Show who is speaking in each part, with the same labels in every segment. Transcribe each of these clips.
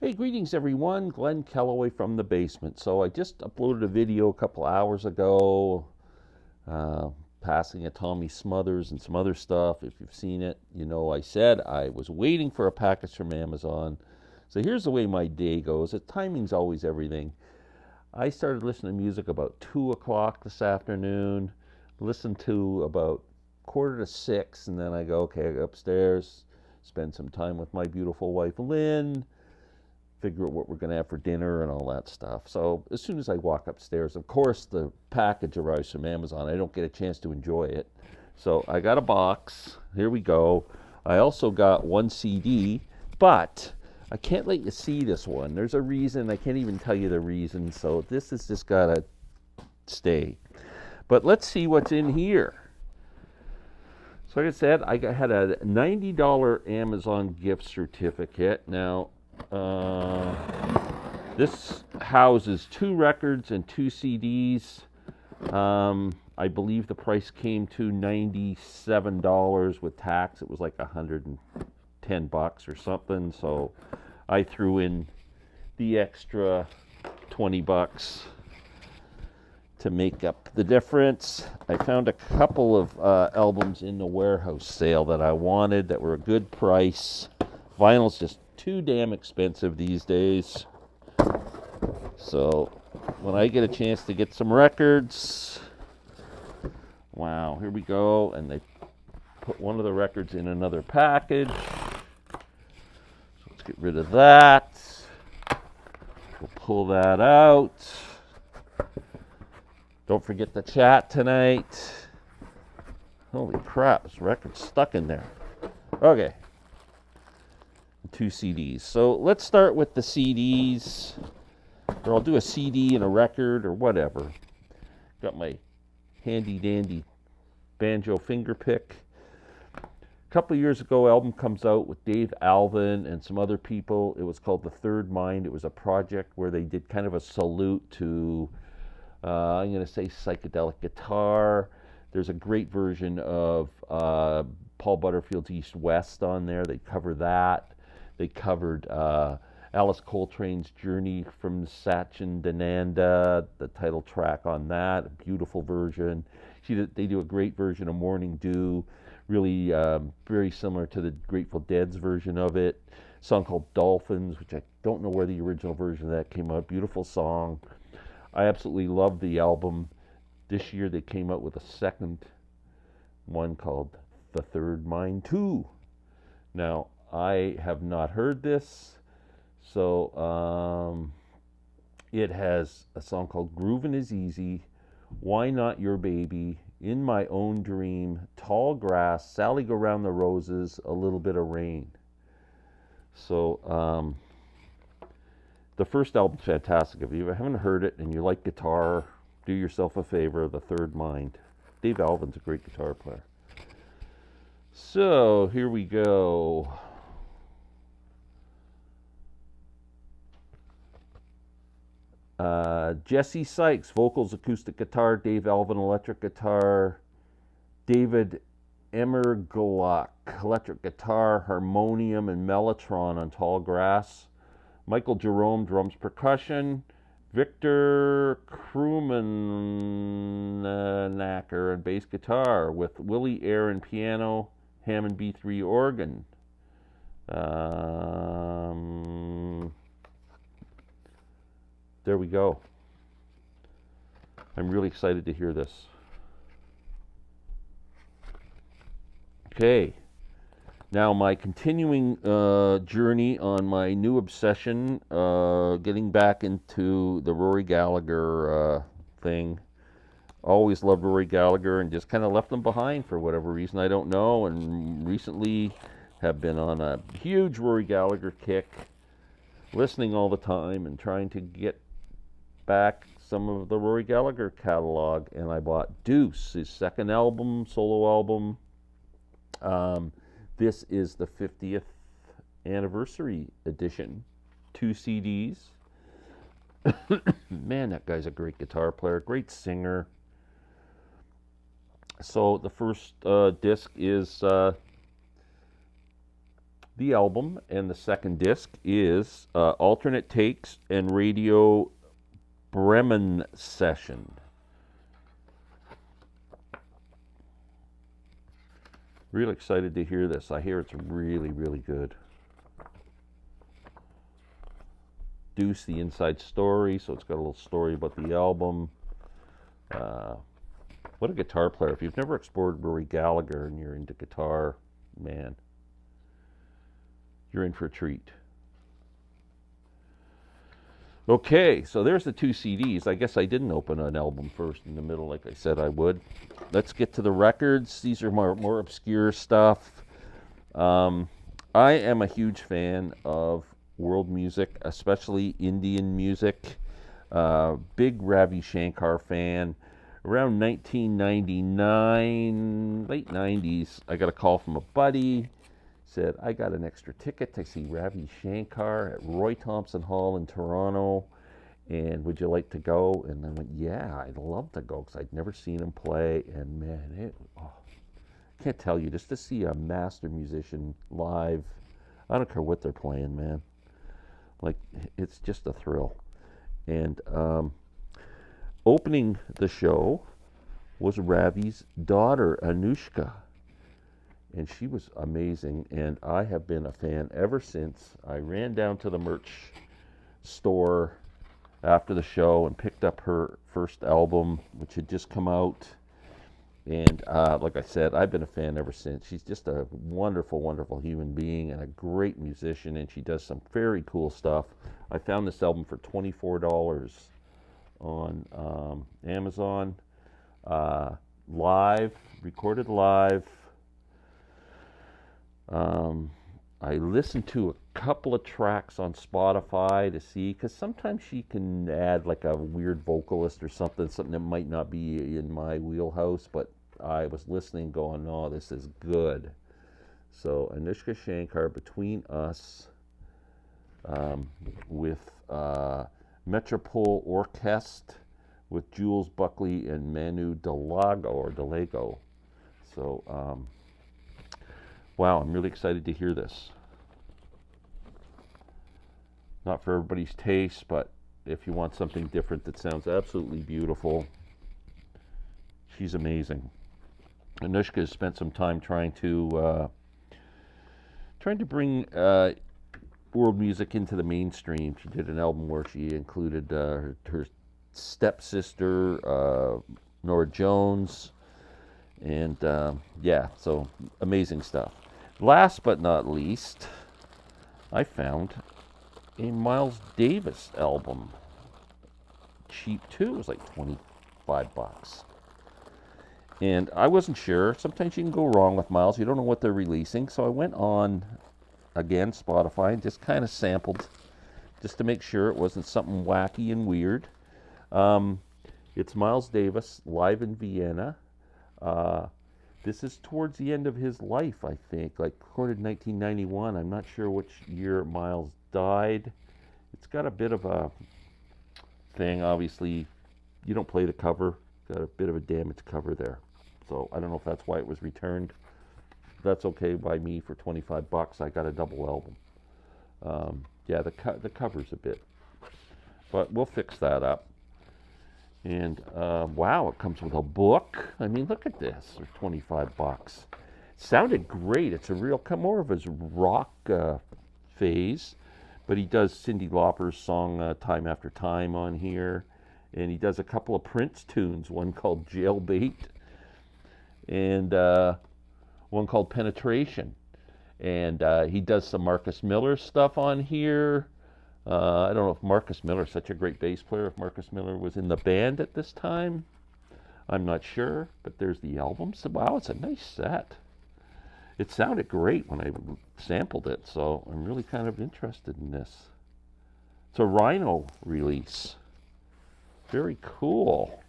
Speaker 1: Hey, greetings everyone. Glenn Kellaway from the basement. So I just uploaded a video a couple hours ago, uh, passing a Tommy Smothers and some other stuff. If you've seen it, you know I said I was waiting for a package from Amazon. So here's the way my day goes. Timing's always everything. I started listening to music about 2 o'clock this afternoon, listened to about 5:45, and then I go, okay, I go upstairs, spend some time with my beautiful wife Lynn, figure out what we're going to have for dinner and all that stuff. So as soon as I walk upstairs, of course, the package arrives from Amazon. I don't get a chance to enjoy it. So I got a box. Here we go. I also got one CD, but I can't let you see this one. There's a reason. I can't even tell you the reason. So this has just got to stay. But let's see what's in here. So like I said, I had a $90 Amazon gift certificate. Now, this houses 2 records and 2 CDs. I believe the price came to $97 with tax. It was like $110 or something. So I threw in the extra $20 to make up the difference. I found a couple of albums in the warehouse sale that I wanted that were a good price. Vinyl's just too damn expensive these days. So when I get a chance to get some records, wow, here we go. And they put one of the records in another package. So let's get rid of that. We'll pull that out. Don't forget the chat tonight. Holy crap, this record's stuck in there. Okay. 2 CDs. So let's start with the CDs. Or I'll do a CD and a record or whatever. Got my handy dandy banjo finger pick. A couple of years ago, album comes out with Dave Alvin and some other people. It was called The Third Mind. It was a project where they did kind of a salute to I'm going to say psychedelic guitar. There's a great version of Paul Butterfield's East West on there. They cover that. They covered Alice Coltrane's Journey from Satchidananda, the title track on that, a beautiful version. They do a great version of Morning Dew, really very similar to the Grateful Dead's version of it. A song called Dolphins, which I don't know where the original version of that came out. Beautiful song. I absolutely love the album. This year they came out with a second one called The Third Mind 2. Now, I have not heard this, so it has a song called Groovin' is Easy, Why Not Your Baby, In My Own Dream, Tall Grass, Sally Go Round the Roses, A Little Bit of Rain. So, the first album's fantastic. If you haven't heard it and you like guitar, do yourself a favor, The Third Mind. Dave Alvin's a great guitar player. So, here we go. Jesse Sykes, vocals, acoustic guitar. Dave Alvin, electric guitar. David Emerglock, electric guitar, harmonium, and mellotron on Tall Grass. Michael Jerome, drums, percussion. Victor Krummenacker on bass guitar, with Willie Aaron piano, Hammond B3 organ. There we go. I'm really excited to hear this. Okay. Now, my continuing journey on my new obsession, getting back into the Rory Gallagher thing. Always loved Rory Gallagher and just kind of left him behind for whatever reason, I don't know. And recently have been on a huge Rory Gallagher kick, listening all the time and trying to get back some of the Rory Gallagher catalog. And I bought Deuce, his second album, solo album. This is the 50th anniversary edition. 2 CDs. Man, that guy's a great guitar player, great singer. So the first disc is the album, and the second disc is Alternate Takes and Radio Bremen Session. Really excited to hear this. I hear it's really, really good. Deuce, the inside story, so it's got a little story about the album. What a guitar player. If you've never explored Rory Gallagher and you're into guitar, man, you're in for a treat. Okay, so there's the two CDs. I guess I didn't open an album first in the middle like I said I would. Let's get to the records. These are more obscure stuff. I am a huge fan of world music, especially Indian music. Big Ravi Shankar fan. Around 1999, late 90s, I got a call from a buddy. Said, I got an extra ticket to see Ravi Shankar at Roy Thompson Hall in Toronto, and would you like to go? And I went, yeah, I'd love to go, because I'd never seen him play, and man, I can't tell you, just to see a master musician live, I don't care what they're playing, man. Like, it's just a thrill. And opening the show was Ravi's daughter, Anoushka. And she was amazing, and I have been a fan ever since. I ran down to the merch store after the show and picked up her first album, which had just come out. And like I said, I've been a fan ever since. She's just a wonderful, wonderful human being and a great musician, and she does some very cool stuff. I found this album for $24 on Amazon. Live, recorded live. I listened to a couple of tracks on Spotify to see, because sometimes she can add like a weird vocalist or something that might not be in my wheelhouse, but I was listening going, oh, this is good. So Anoushka Shankar, Between Us, with Metropole Orchestre, with Jules Buckley and Manu Delago. So, wow, I'm really excited to hear this. Not for everybody's taste, but if you want something different that sounds absolutely beautiful, she's amazing. Anoushka has spent some time trying to bring world music into the mainstream. She did an album where she included her stepsister, Norah Jones, and yeah, so amazing stuff. Last but not least, I found a Miles Davis album. Cheap too, it was like $25. And I wasn't sure. Sometimes you can go wrong with Miles. You don't know what they're releasing. So I went on, again, Spotify, and just kind of sampled, just to make sure it wasn't something wacky and weird. It's Miles Davis, live in Vienna. This is towards the end of his life, I think, like recorded in 1991. I'm not sure which year Miles died. It's got a bit of a thing, obviously. You don't play the cover. Got a bit of a damaged cover there. So I don't know if that's why it was returned. That's okay by me for $25. I got a double album. Yeah, the cover's a bit, but we'll fix that up. And wow, it comes with a book. I mean, look at this for $25. Sounded great. It's a real, more of his rock phase, but he does Cyndi Lauper's song "Time After Time" on here, and he does a couple of Prince tunes. One called "Jailbait," and one called "Penetration." And he does some Marcus Miller stuff on here. I don't know if Marcus Miller is such a great bass player, if Marcus Miller was in the band at this time. I'm not sure, but there's the album. So, wow, it's a nice set. It sounded great when I sampled it, so I'm really kind of interested in this. It's a Rhino release. Very cool.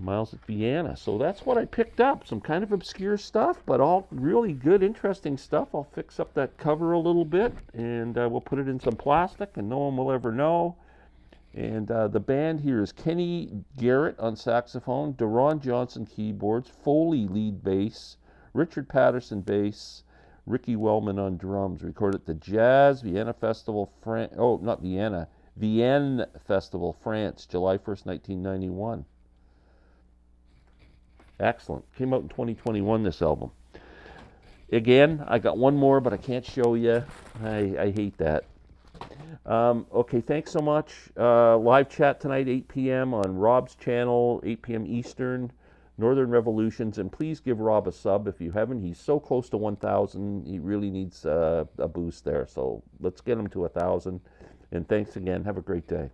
Speaker 1: Miles at Vienna. So that's what I picked up. Some kind of obscure stuff, but all really good, interesting stuff. I'll fix up that cover a little bit, and we'll put it in some plastic, and no one will ever know. And the band here is Kenny Garrett on saxophone, Deron Johnson keyboards, Foley lead bass, Richard Patterson bass, Ricky Wellman on drums. Recorded at the Jazz Vienna Festival, not Vienna, Vienne Festival, France, July 1st, 1991. Excellent. Came out in 2021, this album. Again, I got one more, but I can't show you. I hate that. Okay, thanks so much. Live chat tonight, 8 p.m. on Rob's channel, 8 p.m. Eastern, Northern Revolutions. And please give Rob a sub if you haven't. He's so close to 1,000. He really needs a boost there. So let's get him to 1,000. And thanks again. Have a great day.